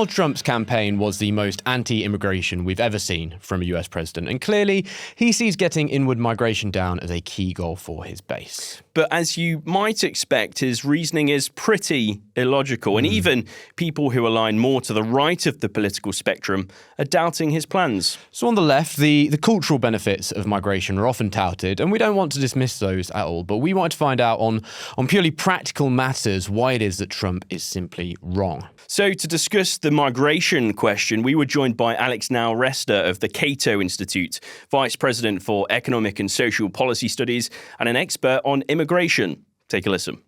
Donald Trump's campaign was the most anti-immigration we've ever seen from a US president, and clearly he sees getting inward migration down as a key goal for his base. But as you might expect, his reasoning is pretty illogical, and even people who align more to the right of the political spectrum are doubting his plans. So on the left, the cultural benefits of migration are often touted, and we don't want to dismiss those at all, but we want to find out on purely practical matters why it is that Trump is simply wrong. So to discuss the migration question, we were joined by Alex Nowrasteh of the Cato Institute, Vice President for Economic and Social Policy Studies and an expert on immigration. Take a listen.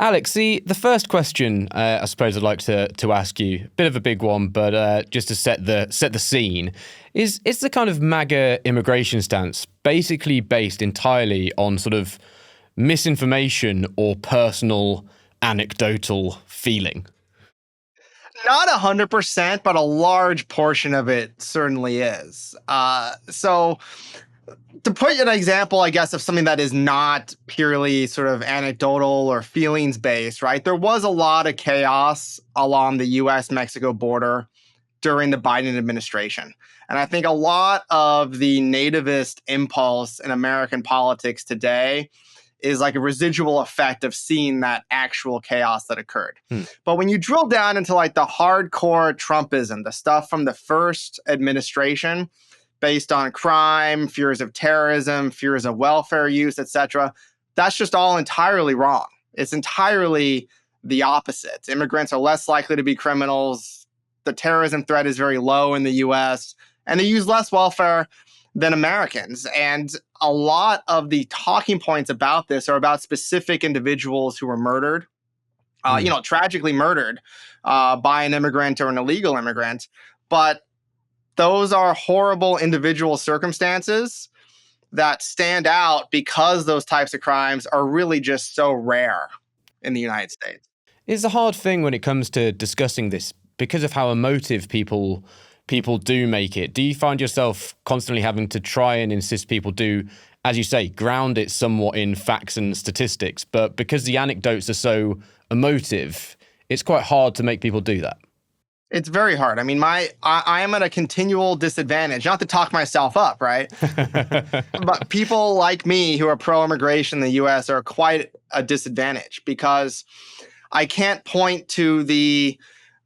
Alex, the first question I suppose I'd like to ask you, a bit of a big one, but just to set the scene, is the kind of MAGA immigration stance basically based entirely on sort of misinformation or personal anecdotal feeling? Not 100%, but a large portion of it certainly is. So to put an example, I guess, of something that is not purely sort of anecdotal or feelings-based, right? There was a lot of chaos along the U.S.-Mexico border during the Biden administration. And I think a lot of the nativist impulse in American politics today is like a residual effect of seeing that actual chaos that occurred. But when you drill down into like the hardcore Trumpism, the stuff from the first administration based on crime, fears of terrorism, fears of welfare use, etc., that's just all entirely wrong. It's entirely the opposite. Immigrants are less likely to be criminals. The terrorism threat is very low in the US, and they use less welfare than Americans. And a lot of the talking points about this are about specific individuals who were murdered, tragically murdered by an immigrant or an illegal immigrant. But those are horrible individual circumstances that stand out because those types of crimes are really just so rare in the United States. It's a hard thing when it comes to discussing this because of how emotive people do make it. Do you find yourself constantly having to try and insist people do, as you say, ground it somewhat in facts and statistics, but because the anecdotes are so emotive, it's quite hard to make people do that? It's very hard. I mean, I am at a continual disadvantage, not to talk myself up, right? But people like me who are pro-immigration in the U.S. are quite a disadvantage because I can't point to the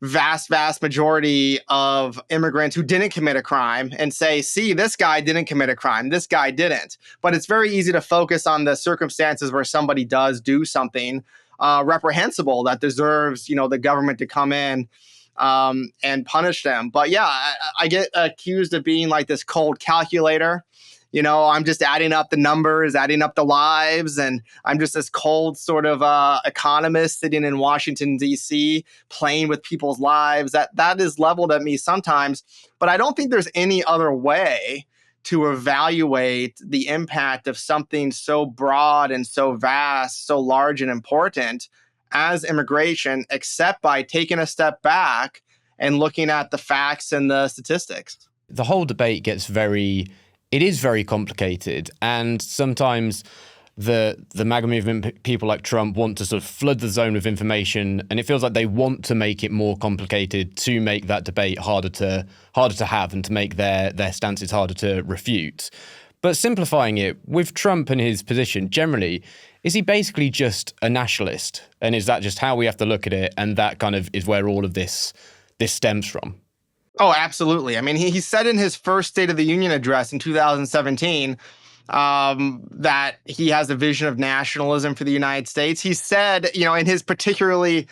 vast majority of immigrants who didn't commit a crime and say, see, this guy didn't commit a crime, this guy didn't. But it's very easy to focus on the circumstances where somebody does do something reprehensible that deserves, the government to come in and punish them. But yeah, I get accused of being like this cold calculator. I'm just adding up the numbers, adding up the lives, and I'm just this cold sort of economist sitting in Washington, D.C., playing with people's lives. That is leveled at me sometimes, but I don't think there's any other way to evaluate the impact of something so broad and so vast, so large and important as immigration, except by taking a step back and looking at the facts and the statistics. The whole debate gets it is very complicated, and sometimes the MAGA movement, people like Trump, want to sort of flood the zone with information, and it feels like they want to make it more complicated to make that debate harder to have and to make their stances harder to refute. But simplifying it, with Trump and his position generally, is he basically just a nationalist? And is that just how we have to look at it, and that kind of is where all of this stems from? Oh, absolutely. I mean, he said in his first State of the Union address in 2017 that he has a vision of nationalism for the United States. He said, in his particularly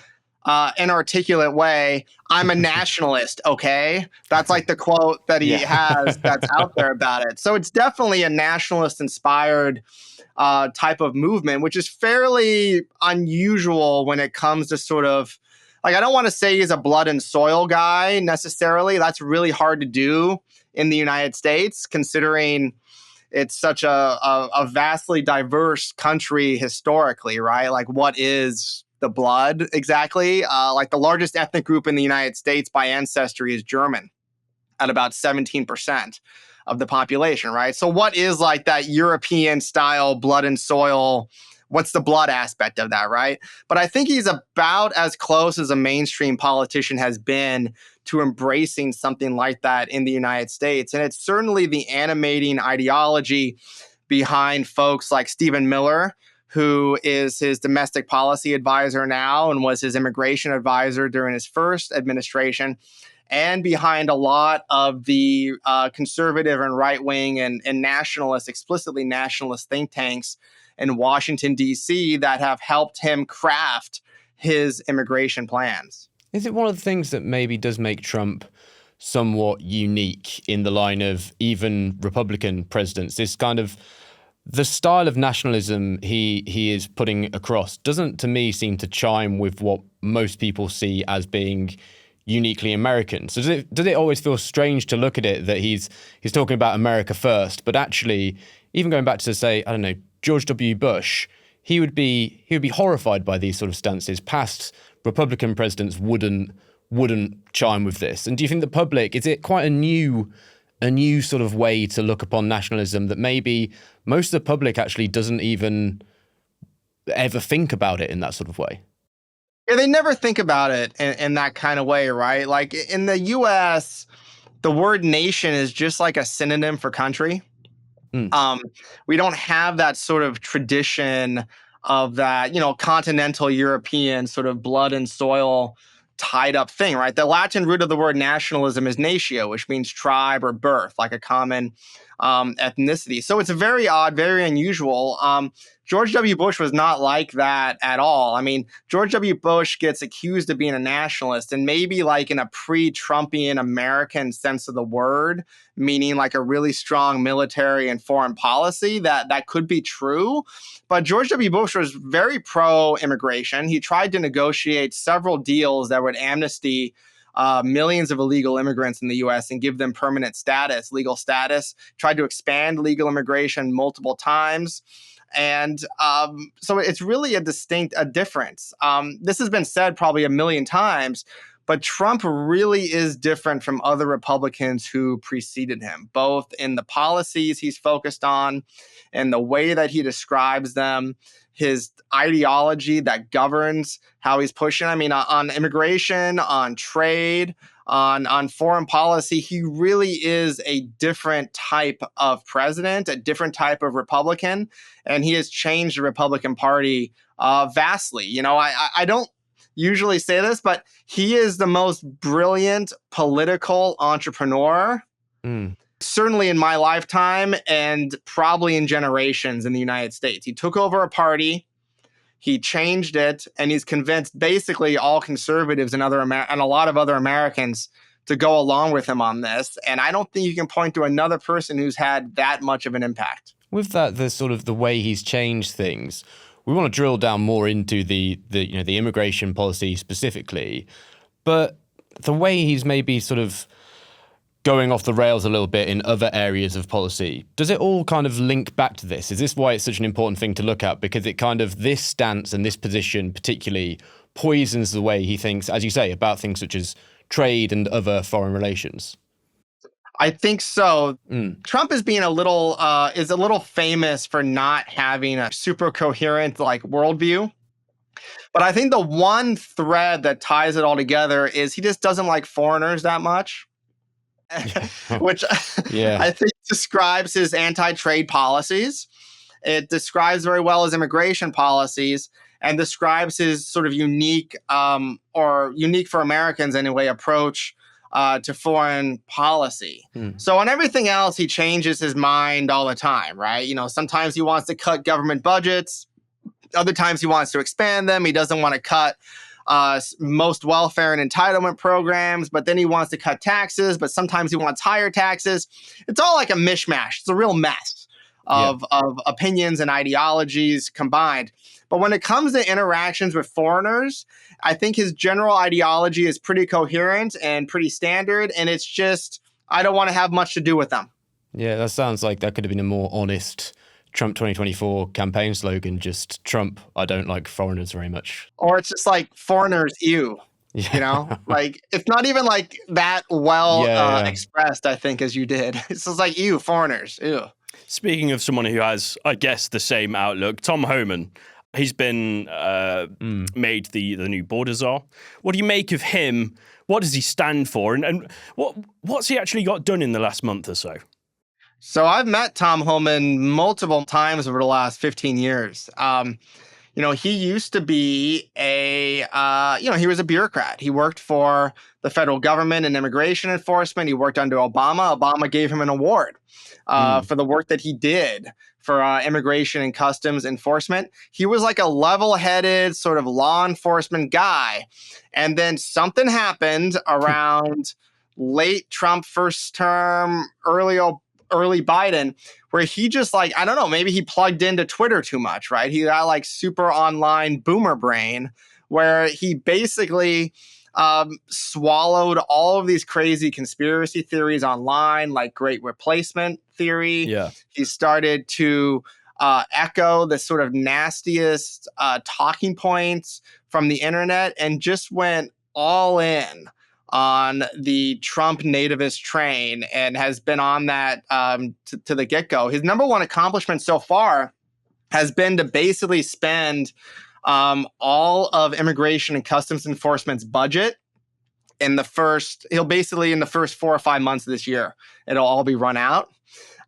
inarticulate way, I'm a nationalist, okay? That's like the quote that he has that's out there about it. So it's definitely a nationalist-inspired type of movement, which is fairly unusual when it comes to sort of, like, I don't want to say he's a blood and soil guy necessarily. That's really hard to do in the United States, considering it's such a vastly diverse country historically, right? Like, what is the blood exactly? Like, the largest ethnic group in the United States by ancestry is German at about 17% of the population, right? So what is like that European style blood and soil what's the blood aspect of that, right? But I think he's about as close as a mainstream politician has been to embracing something like that in the United States. And it's certainly the animating ideology behind folks like Stephen Miller, who is his domestic policy advisor now and was his immigration advisor during his first administration, and behind a lot of the conservative and right-wing and nationalist, explicitly nationalist think tanks in Washington, D.C. that have helped him craft his immigration plans. Is it one of the things that maybe does make Trump somewhat unique in the line of even Republican presidents? This kind of the style of nationalism he is putting across doesn't, to me, seem to chime with what most people see as being uniquely American. So does it always feel strange to look at it that he's talking about America first, but actually, even going back to, say, I don't know, George W. Bush, he would be horrified by these sort of stances. Past Republican presidents wouldn't chime with this. And do you think the public, is it quite a new sort of way to look upon nationalism that maybe most of the public actually doesn't even ever think about it in that sort of way? Yeah, they never think about it in that kind of way, right? Like in the U.S., the word nation is just like a synonym for country. We don't have that sort of tradition of that, continental European sort of blood and soil tied up thing, right? The Latin root of the word nationalism is natio, which means tribe or birth, like a common ethnicity. So it's very odd, very unusual. George W. Bush was not like that at all. I mean, George W. Bush gets accused of being a nationalist, and maybe like in a pre-Trumpian American sense of the word, meaning like a really strong military and foreign policy, that could be true. But George W. Bush was very pro-immigration. He tried to negotiate several deals that would amnesty millions of illegal immigrants in the U.S. and give them permanent status, legal status, tried to expand legal immigration multiple times. And so it's really a difference. This has been said probably a million times, but Trump really is different from other Republicans who preceded him, both in the policies he's focused on and the way that he describes them, his ideology that governs how he's pushing. I mean, on immigration, on trade, on foreign policy, he really is a different type of president, a different type of Republican, and he has changed the Republican Party vastly. I don't usually say this, but he is the most brilliant political entrepreneur, certainly in my lifetime and probably in generations in the United States. He took over a party, he changed it, and he's convinced basically all conservatives and and a lot of other Americans to go along with him on this. And I don't think you can point to another person who's had that much of an impact. With that, the sort of the way he's changed things, we want to drill down more into the immigration policy specifically, but the way he's maybe sort of going off the rails a little bit in other areas of policy, does it all kind of link back to this? Is this why it's such an important thing to look at? Because it kind of, this stance and this position particularly poisons the way he thinks, as you say, about things such as trade and other foreign relations. I think so. Trump is being a little famous for not having a super coherent worldview. But I think the one thread that ties it all together is he just doesn't like foreigners that much. Which I think describes his anti-trade policies. It describes very well his immigration policies and describes his sort of unique or unique for Americans anyway approach to foreign policy. So on everything else, he changes his mind all the time, right? Sometimes he wants to cut government budgets. Other times he wants to expand them. He doesn't want to cut most welfare and entitlement programs, but then he wants to cut taxes, but sometimes he wants higher taxes. It's all like a mishmash. It's a real mess of opinions and ideologies combined. But when it comes to interactions with foreigners, I think his general ideology is pretty coherent and pretty standard, and it's just, I don't want to have much to do with them. Yeah, that sounds like that could have been a more honest Trump 2024 campaign slogan, just Trump, I don't like foreigners very much. Or it's just like foreigners, ew. Like it's not even like that well expressed, I think, as you did. It's just like, ew, foreigners, ew. Speaking of someone who has, I guess, the same outlook, Tom Homan. He's been made the new border czar. What do you make of him? What does he stand for? And what's he actually got done in the last month or so? So I've met Tom Homan multiple times over the last 15 years. He used to be he was a bureaucrat. He worked for the federal government and immigration enforcement. He worked under Obama. Obama gave him an award for the work that he did for immigration and customs enforcement. He was like a level-headed sort of law enforcement guy. And then something happened around late Trump first term, early Biden, where he just I don't know, maybe he plugged into Twitter too much, right? He got super online boomer brain where he basically swallowed all of these crazy conspiracy theories online, like Great Replacement theory. Yeah. He started to echo the sort of nastiest talking points from the internet and just went all in on the Trump nativist train and has been on that to the get-go. His number one accomplishment so far has been to basically spend all of immigration and customs enforcement's budget in the first 4 or 5 months of this year. It'll all be run out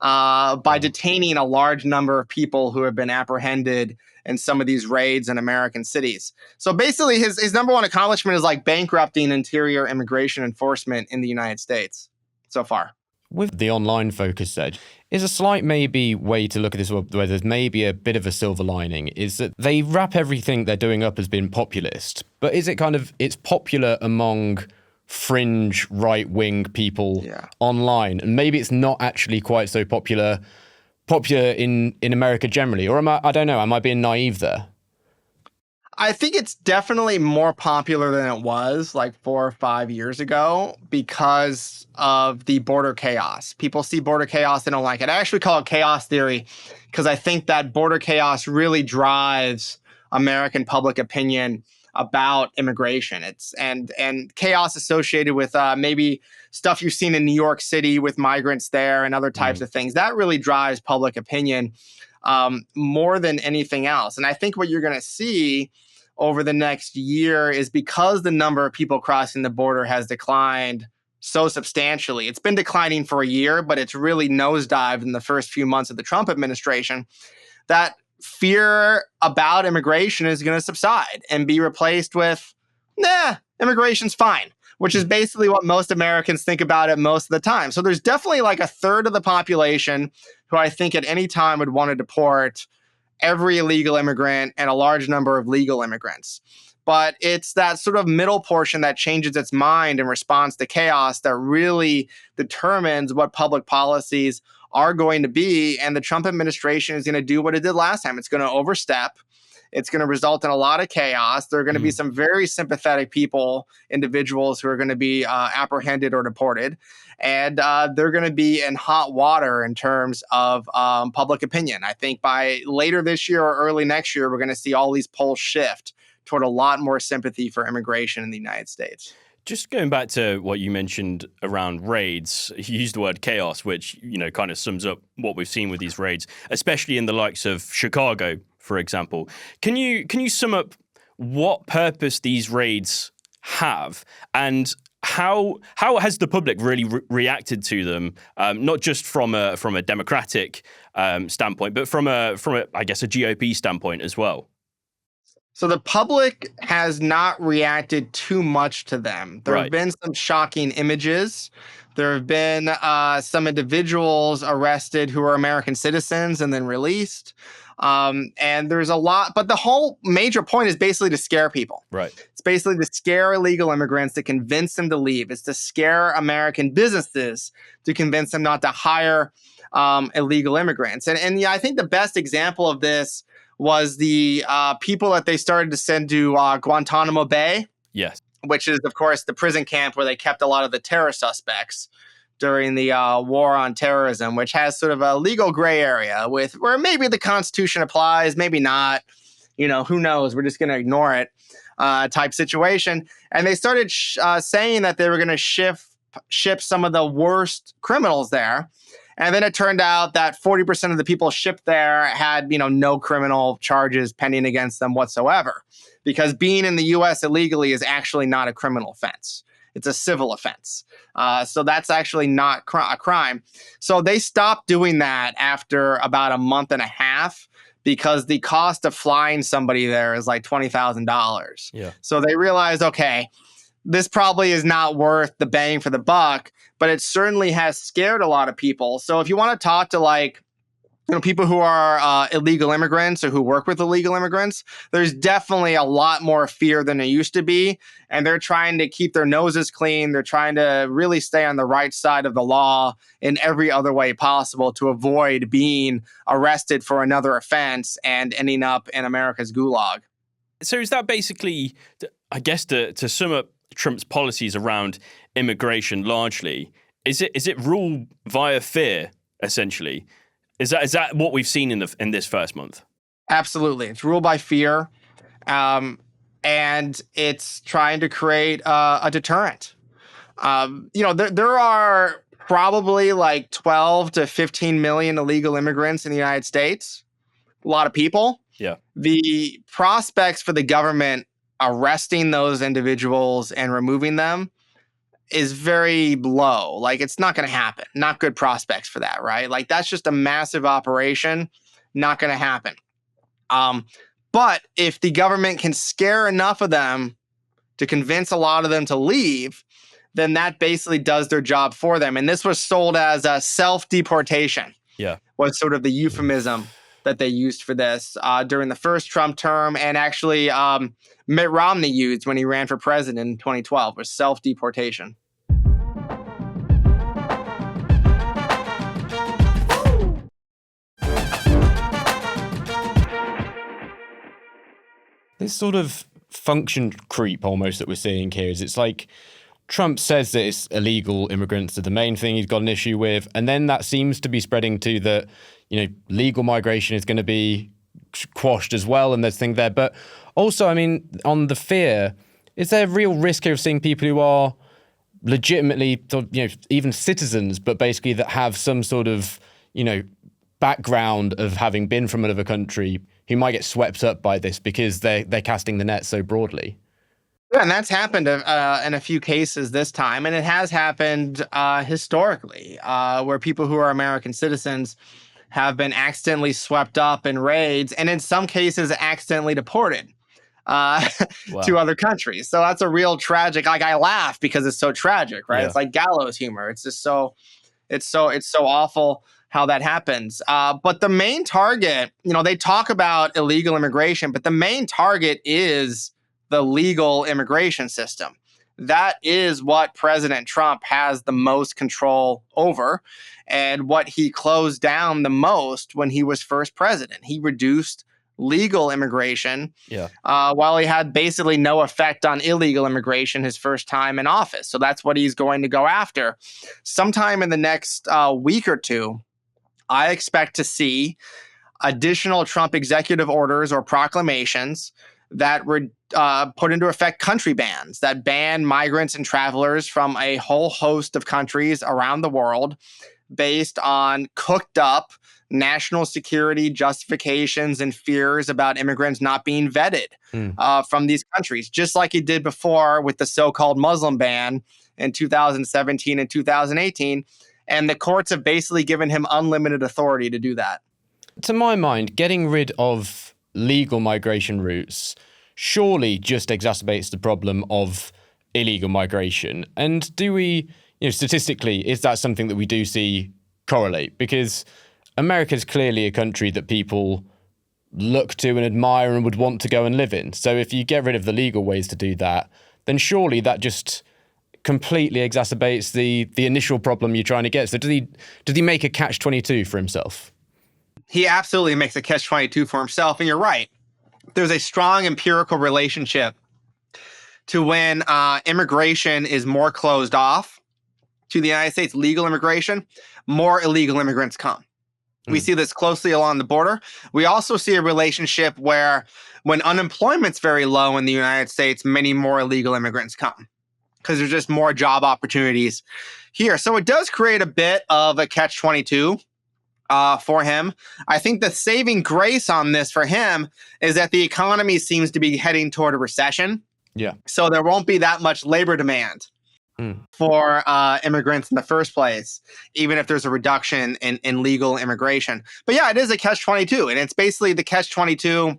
by detaining a large number of people who have been apprehended in some of these raids in American cities. So basically his number one accomplishment is bankrupting interior immigration enforcement in the United States so far. With the online focus edge, is a slight maybe way to look at this where there's maybe a bit of a silver lining is that they wrap everything they're doing up as being populist, but is it it's popular among fringe right-wing people online, and maybe it's not actually quite so popular in America generally, or I don't know, am I being naive there? I think it's definitely more popular than it was 4 or 5 years ago because of the border chaos. People see border chaos, they don't like it. I actually call it chaos theory because I think that border chaos really drives American public opinion about immigration. And chaos associated with maybe stuff you've seen in New York City with migrants there and other types of things. That really drives public opinion more than anything else. And I think what you're going to see over the next year is because the number of people crossing the border has declined so substantially. It's been declining for a year, but it's really nosedived in the first few months of the Trump administration, that fear about immigration is going to subside and be replaced with, immigration's fine, which is basically what most Americans think about it most of the time. So there's definitely a third of the population who I think at any time would want to deport every illegal immigrant and a large number of legal immigrants. But it's that sort of middle portion that changes its mind in response to chaos that really determines what public policies are going to be. And the Trump administration is going to do what it did last time. It's going to overstep. It's going to result in a lot of chaos. There are going to be some very sympathetic individuals who are going to be apprehended or deported. And they're going to be in hot water in terms of public opinion. I think by later this year or early next year, we're going to see all these polls shift toward a lot more sympathy for immigration in the United States. Just going back to what you mentioned around raids, you used the word chaos, which, kind of sums up what we've seen with these raids, especially in the likes of Chicago, for example. Can you sum up what purpose these raids have and how has the public really reacted to them, not just from a democratic standpoint, but from a I guess a GOP standpoint as well? So the public has not reacted too much to them. There have been some shocking images. There have been some individuals arrested who are American citizens and then released. And there's a lot, but the whole major point is basically to scare people. Right. It's basically to scare illegal immigrants, to convince them to leave. It's to scare American businesses, to convince them not to hire illegal immigrants. And I think the best example of this was the people that they started to send to Guantanamo Bay. Yes. Which is, of course, the prison camp where they kept a lot of the terror suspects during the war on terrorism, which has sort of a legal gray area where maybe the Constitution applies, maybe not. Who knows? We're just going to ignore it type situation. And they started saying that they were going to ship some of the worst criminals there. And then it turned out that 40% of the people shipped there had, no criminal charges pending against them whatsoever, because being in the U.S. illegally is actually not a criminal offense. It's a civil offense. So that's actually not a crime. So they stopped doing that after about a month and a half, because the cost of flying somebody there is like $20,000. Yeah. So they realized, okay, this probably is not worth the bang for the buck, but it certainly has scared a lot of people. So if you want to talk to people who are illegal immigrants or who work with illegal immigrants, there's definitely a lot more fear than there used to be. And they're trying to keep their noses clean. They're trying to really stay on the right side of the law in every other way possible to avoid being arrested for another offense and ending up in America's gulag. So is that basically, I guess, to sum up Trump's policies around immigration largely, is it rule via fear, essentially? Is that what we've seen in this first month? Absolutely. It's ruled by fear. And it's trying to create a deterrent. There are probably like 12 to 15 million illegal immigrants in the United States. A lot of people. Yeah. The prospects for the government arresting those individuals and removing them is very low. Like, it's not going to happen. Not good prospects for that, right? Like, that's just a massive operation. Not going to happen. But if the government can scare enough of them to convince a lot of them to leave, then that basically does their job for them. And this was sold as a self-deportation. Yeah. Was sort of the euphemism that they used for this during the first Trump term, and actually Mitt Romney used when he ran for president in 2012, was self-deportation. This sort of function creep almost that we're seeing here is, it's like Trump says that it's illegal immigrants are the main thing he's got an issue with, and then that seems to be spreading to that, legal migration is going to be quashed as well, and there's things there. But also, I mean, on the fear, is there a real risk here of seeing people who are legitimately, even citizens, but basically that have some sort of, background of having been from another country, who might get swept up by this because they're casting the net so broadly? Yeah, and that's happened in a few cases this time, and it has happened historically, where people who are American citizens have been accidentally swept up in raids, and in some cases accidentally deported to other countries. So that's a real tragic. Like, I laugh because it's so tragic, right? Yeah. It's like gallows humor. It's just it's so awful how that happens. But the main target, they talk about illegal immigration, but the main target is the legal immigration system. That is what President Trump has the most control over, and what he closed down the most when he was first president. He reduced legal immigration, while he had basically no effect on illegal immigration his first time in office. So that's what he's going to go after. Sometime in the next week or two, I expect to see additional Trump executive orders or proclamations that would put into effect country bans that ban migrants and travelers from a whole host of countries around the world based on cooked up national security justifications and fears about immigrants not being vetted from these countries, just like he did before with the so-called Muslim ban in 2017 and 2018. And the courts have basically given him unlimited authority to do that. To my mind, getting rid of legal migration routes surely just exacerbates the problem of illegal migration. And do we, statistically, is that something that we do see correlate? Because America is clearly a country that people look to and admire and would want to go and live in. So if you get rid of the legal ways to do that, then surely that just completely exacerbates the initial problem you're trying to get. So did he make a catch-22 for himself? He absolutely makes a catch-22 for himself, and you're right. There's a strong empirical relationship to when immigration is more closed off to the United States, legal immigration, more illegal immigrants come. We see this closely along the border. We also see a relationship where when unemployment's very low in the United States, many more illegal immigrants come because there's just more job opportunities here. So it does create a bit of a catch-22 for him. I think the saving grace on this for him is that the economy seems to be heading toward a recession. Yeah. So there won't be that much labor demand for immigrants in the first place, even if there's a reduction in legal immigration. But yeah, it is a catch-22. And it's basically the catch-22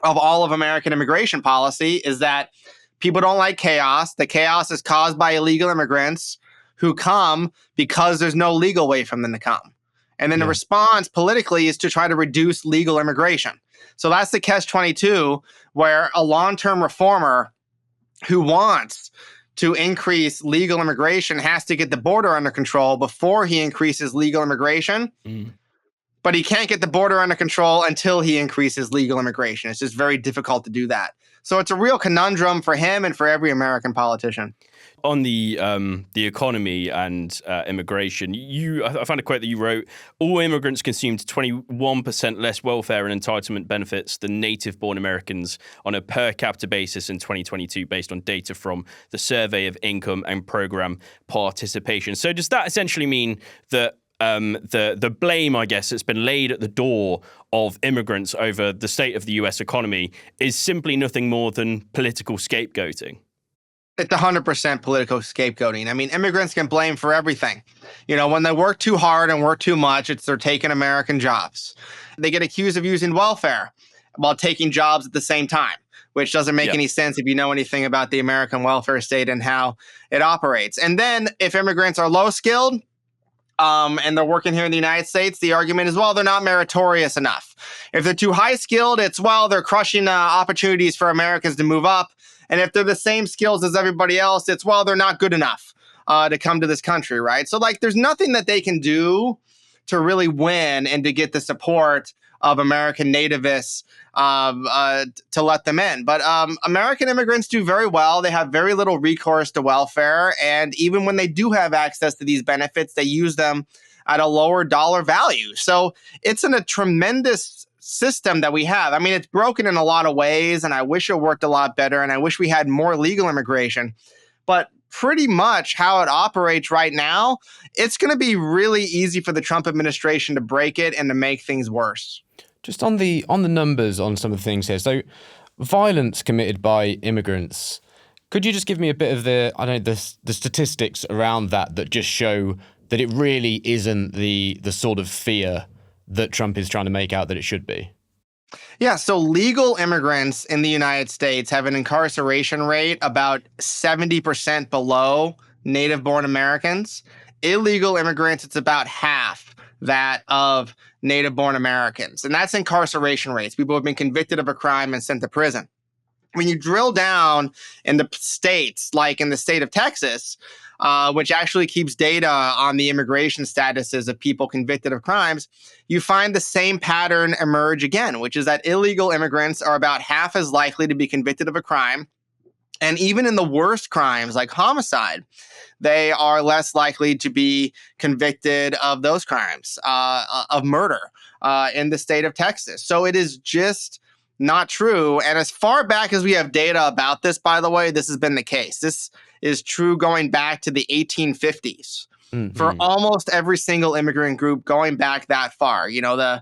of all of American immigration policy is that people don't like chaos. The chaos is caused by illegal immigrants who come because there's no legal way for them to come. And then the response politically is to try to reduce legal immigration. So that's the catch-22, where a long-term reformer who wants to increase legal immigration has to get the border under control before he increases legal immigration. But he can't get the border under control until he increases legal immigration. It's just very difficult to do that. So it's a real conundrum for him and for every American politician. On the economy and immigration, I found a quote that you wrote: all immigrants consumed 21% less welfare and entitlement benefits than native-born Americans on a per capita basis in 2022, based on data from the Survey of Income and Program Participation. So does that essentially mean that the blame, I guess, that's been laid at the door of immigrants over the state of the US economy is simply nothing more than political scapegoating? It's 100% political scapegoating. I mean, immigrants can blame for everything. You know, when they work too hard and work too much, they're taking American jobs. They get accused of using welfare while taking jobs at the same time, which doesn't make any sense if you know anything about the American welfare state and how it operates. And then if immigrants are low skilled, and they're working here in the United States, the argument is, well, they're not meritorious enough. If they're too high skilled, it's, well, they're crushing opportunities for Americans to move up. And if they're the same skills as everybody else, it's, well, they're not good enough to come to this country, right? So, like, there's nothing that they can do to really win and to get the support of American nativists to let them in. But American immigrants do very well. They have very little recourse to welfare. And even when they do have access to these benefits, they use them at a lower dollar value. So it's a tremendous system that we have. I mean, it's broken in a lot of ways, and I wish it worked a lot better, and I wish we had more legal immigration. But pretty much how it operates right now, it's going to be really easy for the Trump administration to break it and to make things worse. Just on the numbers on some of the things here. So violence committed by immigrants, could you just give me a bit of the statistics around that just show that it really isn't the sort of fear that Trump is trying to make out that it should be? Yeah, so legal immigrants in the United States have an incarceration rate about 70% below native-born Americans. Illegal immigrants, it's about half that of native-born Americans. And that's incarceration rates. People have been convicted of a crime and sent to prison. When you drill down in the states, like in the state of Texas, which actually keeps data on the immigration statuses of people convicted of crimes, you find the same pattern emerge again, which is that illegal immigrants are about half as likely to be convicted of a crime. And even in the worst crimes like homicide, they are less likely to be convicted of those crimes, of murder in the state of Texas. So it is just not true. And as far back as we have data about this, by the way, this has been the case. This is true going back to the 1850s for almost every single immigrant group going back that far. You know,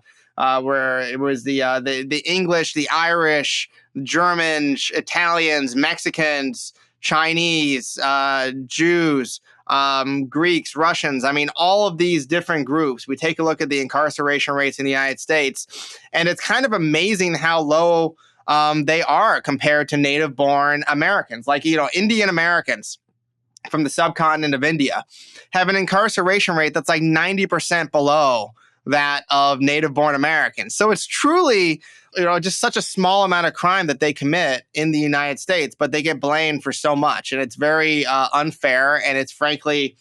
where it was the English, the Irish, Germans, Italians, Mexicans, Chinese, Jews, Greeks, Russians. I mean, all of these different groups. We take a look at the incarceration rates in the United States, and it's kind of amazing how low they are compared to native-born Americans. Like, you know, Indian Americans from the subcontinent of India have an incarceration rate that's like 90% below that of native-born Americans. So it's truly, you know, just such a small amount of crime that they commit in the United States, but they get blamed for so much. And it's very unfair, and it's frankly,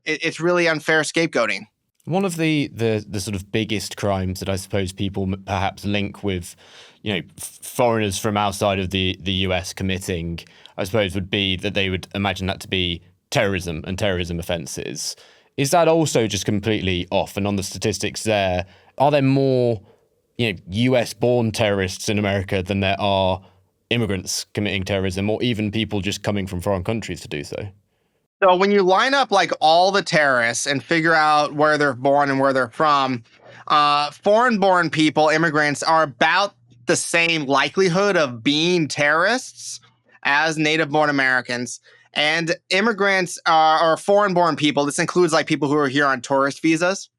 it's really unfair scapegoating. One of the sort of biggest crimes that I suppose people perhaps link with, you know, foreigners from outside of the US committing, I suppose, would be that they would imagine that to be terrorism and terrorism offences. Is that also just completely off? And on the statistics there, are there more, you know, US-born terrorists in America than there are immigrants committing terrorism, or even people just coming from foreign countries to do so? So when you line up like all the terrorists and figure out where they're born and where they're from, foreign-born people, immigrants, are about the same likelihood of being terrorists as native-born Americans. And immigrants or foreign-born people, this includes like people who are here on tourist visas,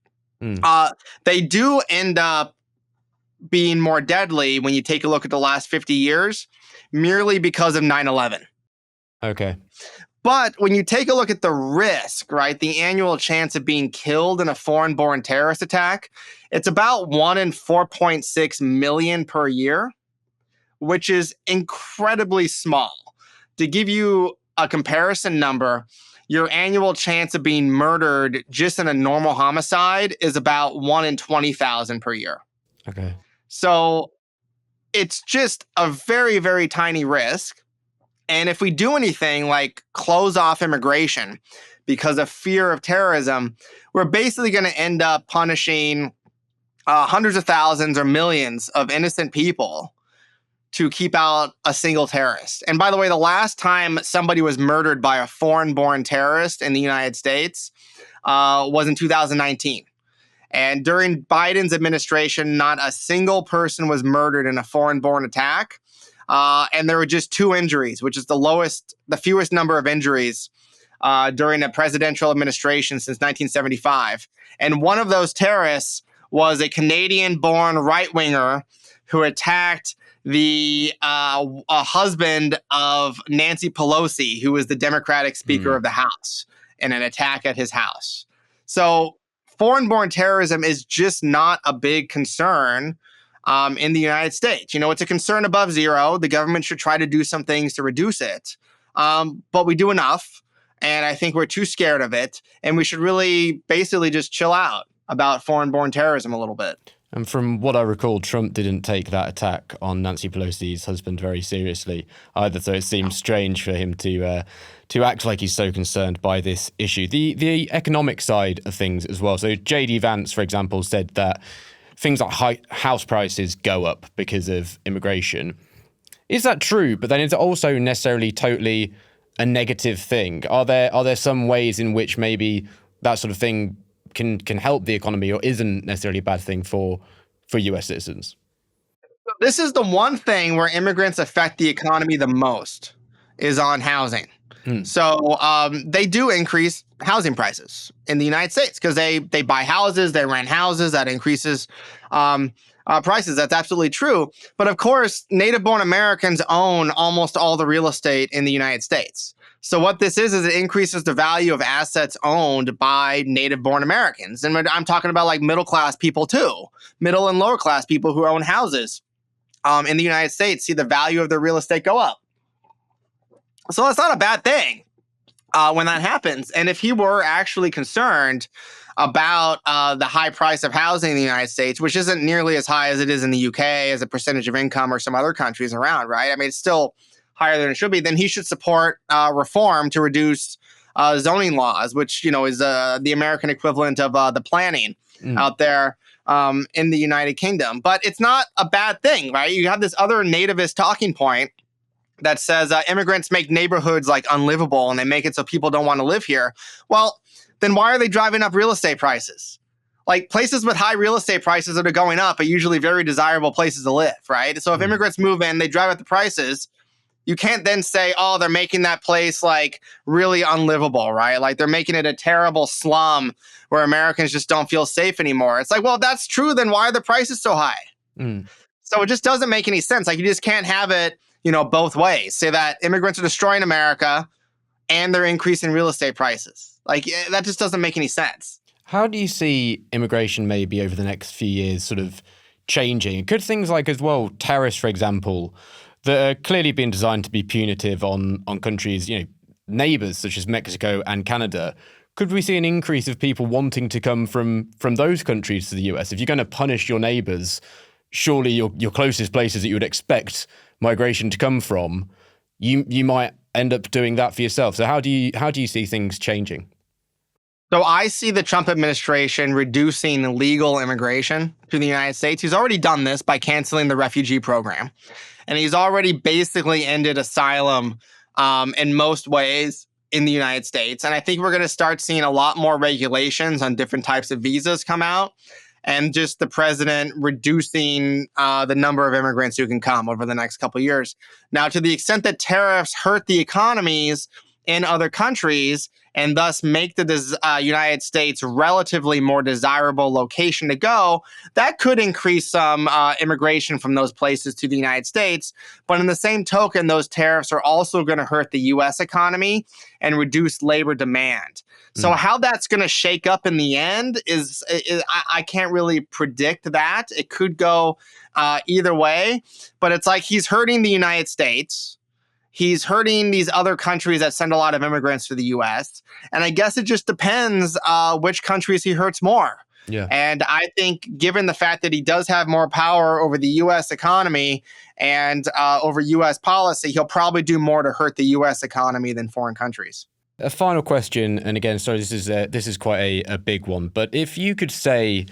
they do end up being more deadly when you take a look at the last 50 years, merely because of 9/11. Okay. But when you take a look at the risk, right, the annual chance of being killed in a foreign-born terrorist attack, it's about 1 in 4.6 million per year, which is incredibly small. To give you a comparison number, your annual chance of being murdered just in a normal homicide is about 1 in 20,000 per year. Okay. So it's just a very, very tiny risk. And if we do anything like close off immigration because of fear of terrorism, we're basically going to end up punishing hundreds of thousands or millions of innocent people to keep out a single terrorist. And by the way, the last time somebody was murdered by a foreign-born terrorist in the United States was in 2019. And during Biden's administration, not a single person was murdered in a foreign-born attack. And there were just 2 injuries, which is the fewest number of injuries during a presidential administration since 1975. And one of those terrorists was a Canadian-born right-winger who attacked the husband of Nancy Pelosi, who was the Democratic Speaker of the House, in an attack at his house. So foreign-born terrorism is just not a big concern in the United States. You know, it's a concern above zero. The government should try to do some things to reduce it. But we do enough, and I think we're too scared of it, and we should really basically just chill out about foreign-born terrorism a little bit. And from what I recall, Trump didn't take that attack on Nancy Pelosi's husband very seriously either. So it seems strange for him to act like he's so concerned by this issue. The economic side of things as well. So J.D. Vance, for example, said that things like house prices go up because of immigration. Is that true? But then is it also necessarily totally a negative thing? Are there some ways in which maybe that sort of thing can help the economy or isn't necessarily a bad thing for US citizens? This is the one thing where immigrants affect the economy the most, is on housing. So they do increase housing prices in the United States because they buy houses, they rent houses, that increases prices. That's absolutely true. But of course, native-born Americans own almost all the real estate in the United States. So what this is it increases the value of assets owned by native-born Americans. And I'm talking about like middle-class people too, middle and lower-class people who own houses in the United States see the value of their real estate go up. So that's not a bad thing when that happens. And if he were actually concerned about the high price of housing in the United States, which isn't nearly as high as it is in the UK as a percentage of income or some other countries around, right? I mean, it's still higher than it should be. Then he should support reform to reduce zoning laws, which, you know, is the American equivalent of the planning out there in the United Kingdom. But it's not a bad thing, right? You have this other nativist talking point that says immigrants make neighborhoods like unlivable and they make it so people don't want to live here. Well, then why are they driving up real estate prices? Like places with high real estate prices that are going up are usually very desirable places to live, right? So if immigrants move in, they drive up the prices. You can't then say, oh, they're making that place like really unlivable, right? Like they're making it a terrible slum where Americans just don't feel safe anymore. It's like, well, if that's true, then why are the prices so high? So it just doesn't make any sense. Like you just can't have it, you know, both ways. Say that immigrants are destroying America and they're increasing real estate prices. Like that just doesn't make any sense. How do you see immigration maybe over the next few years sort of changing? Could things like as well, tariffs, for example, that are clearly being designed to be punitive on countries, you know, neighbors such as Mexico and Canada, could we see an increase of people wanting to come from those countries to the US? If you're going to punish your neighbors, surely your closest places that you would expect migration to come from, you might end up doing that for yourself. So how do you see things changing? So I see the Trump administration reducing legal immigration to the United States. He's already done this by canceling the refugee program. And he's already basically ended asylum in most ways in the United States. And I think we're going to start seeing a lot more regulations on different types of visas come out, and just the president reducing the number of immigrants who can come over the next couple of years. Now, to the extent that tariffs hurt the economies in other countries and thus make the United States relatively more desirable location to go, that could increase some immigration from those places to the United States. But in the same token, those tariffs are also going to hurt the U.S. economy and reduce labor demand. So how that's going to shake up in the end is I can't really predict that. It could go either way, but it's like he's hurting the United States. He's hurting these other countries that send a lot of immigrants to the U.S. And I guess it just depends which countries he hurts more. Yeah. And I think given the fact that he does have more power over the U.S. economy and over U.S. policy, he'll probably do more to hurt the U.S. economy than foreign countries. A final question, and again, sorry, this is quite a big one, but if you could say,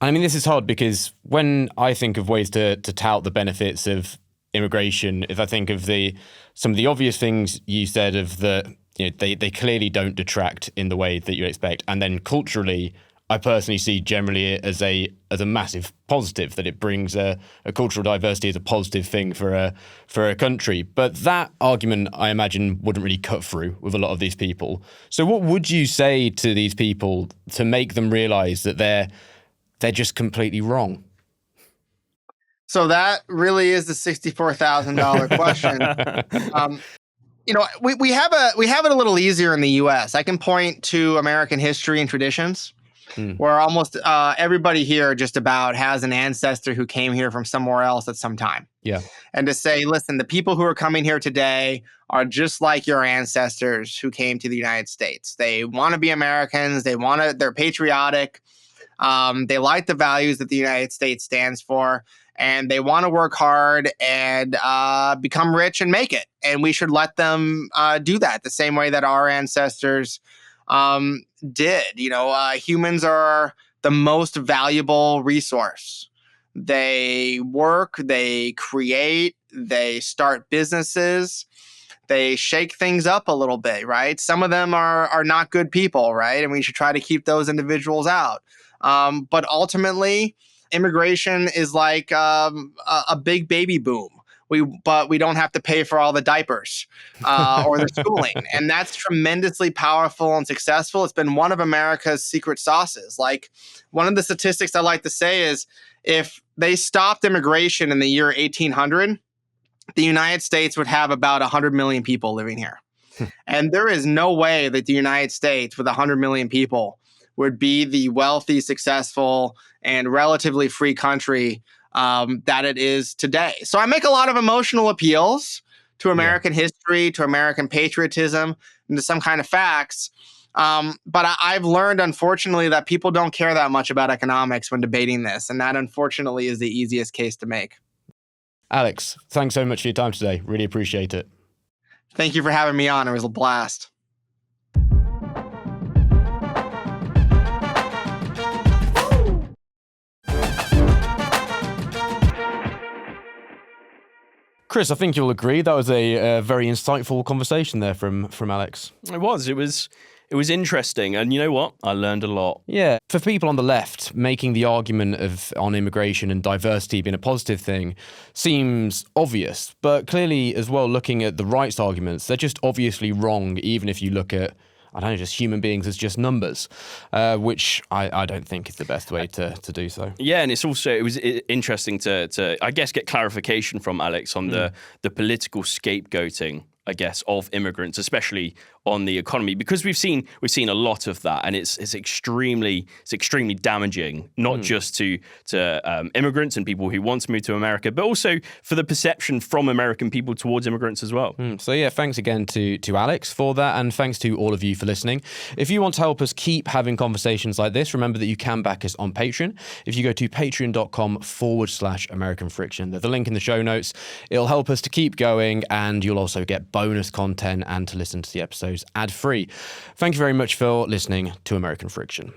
I mean, this is hard because when I think of ways to tout the benefits of immigration, if I think of some of the obvious things you said of they clearly don't detract in the way that you expect, and then culturally, I personally see generally it as a massive positive, that it brings a cultural diversity as a positive thing for a country. But that argument, I imagine, wouldn't really cut through with a lot of these people. So what would you say to these people to make them realize that they're just completely wrong? So that really is the $64,000 question. We have it a little easier in the U.S. I can point to American history and traditions, where almost everybody here just about has an ancestor who came here from somewhere else at some time. Yeah. And to say, listen, the people who are coming here today are just like your ancestors who came to the United States. They want to be Americans. They're patriotic. They like the values that the United States stands for, and they want to work hard and become rich and make it. And we should let them do that the same way that our ancestors did. Humans are the most valuable resource. They work, they create, they start businesses, they shake things up a little bit, right? Some of them are not good people, right? And we should try to keep those individuals out. But ultimately, immigration is like a big baby boom. But we don't have to pay for all the diapers or the schooling. And that's tremendously powerful and successful. It's been one of America's secret sauces. Like, one of the statistics I like to say is if they stopped immigration in the year 1800, the United States would have about 100 million people living here. And there is no way that the United States with 100 million people would be the wealthy, successful, and relatively free country that it is today. So I make a lot of emotional appeals to American history, to American patriotism, and to some kind of facts. But I've learned, unfortunately, that people don't care that much about economics when debating this. And that, unfortunately, is the easiest case to make. Alex, thanks so much for your time today. Really appreciate it. Thank you for having me on. It was a blast. Chris, I think you'll agree that was a very insightful conversation there from Alex. It was interesting, and you know what? I learned a lot. Yeah, for people on the left, making the argument on immigration and diversity being a positive thing seems obvious, but clearly as well, looking at the right's arguments, they're just obviously wrong, even if you look at, I don't know, just human beings as just numbers, which I don't think is the best way to do so. Yeah, and it was interesting to I guess get clarification from Alex on the political scapegoating, I guess, of immigrants, especially on the economy, because we've seen a lot of that, and it's extremely damaging, not just to immigrants and people who want to move to America, but also for the perception from American people towards immigrants as well. So yeah, thanks again to Alex for that, and thanks to all of you for listening. If you want to help us keep having conversations like this, remember that you can back us on Patreon. If you go to patreon.com/American Friction, there's a link in the show notes. It'll help us to keep going, and you'll also get bonus content and to listen to the episodes ad-free. Thank you very much for listening to American Friction.